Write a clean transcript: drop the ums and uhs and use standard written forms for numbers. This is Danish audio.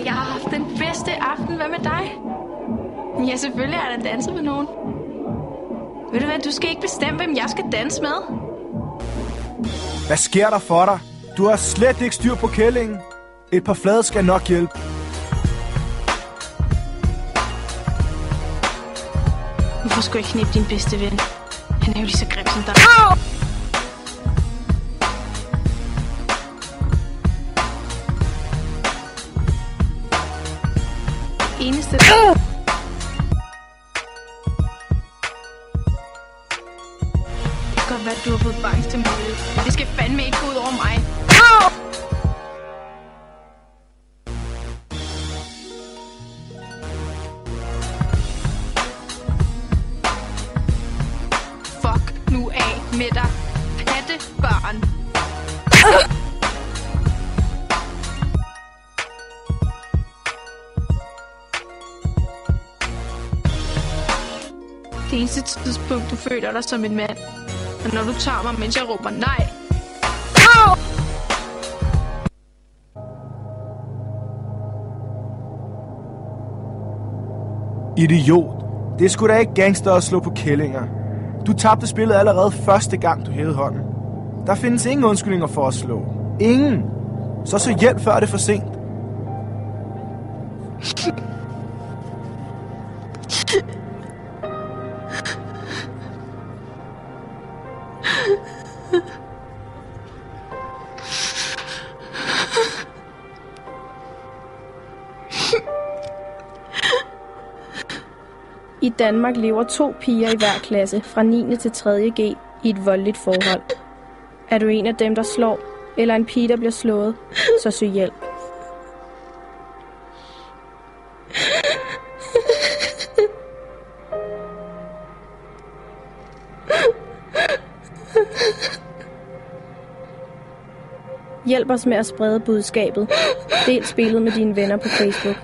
Jeg har haft den bedste aften. Hvad med dig? Ja, selvfølgelig har jeg da danset med nogen. Ved du hvad, du skal ikke bestemme, hvem jeg skal danse med. Hvad sker der for dig? Du har slet ikke styr på kællingen. Et par flade skal nok hjælpe. Hvorfor skulle jeg knippe din bedste ven? Han er jo lige så grim som dig. Eneste... Det kan godt være, at du har fået bange til mig. Det skal fandme ikke gå ud over mig. Fuck nu af med dig, pattebarn. Det eneste tidspunkt, du føler dig som en mand, og når du tager mig, mens jeg råber nej. Idiot. Det er sgu da ikke gangster at slå på kællinger. Du tabte spillet allerede første gang, du hævede hånden. Der findes ingen undskyldninger for at slå. Ingen. Så hjælp, før det er for sent. I Danmark lever 2 piger i hver klasse fra 9. til 3. G i et voldeligt forhold. Er du en af dem, der slår, eller en pige, der bliver slået, så søg hjælp. Hjælp os med at sprede budskabet. Del spillet med dine venner på Facebook.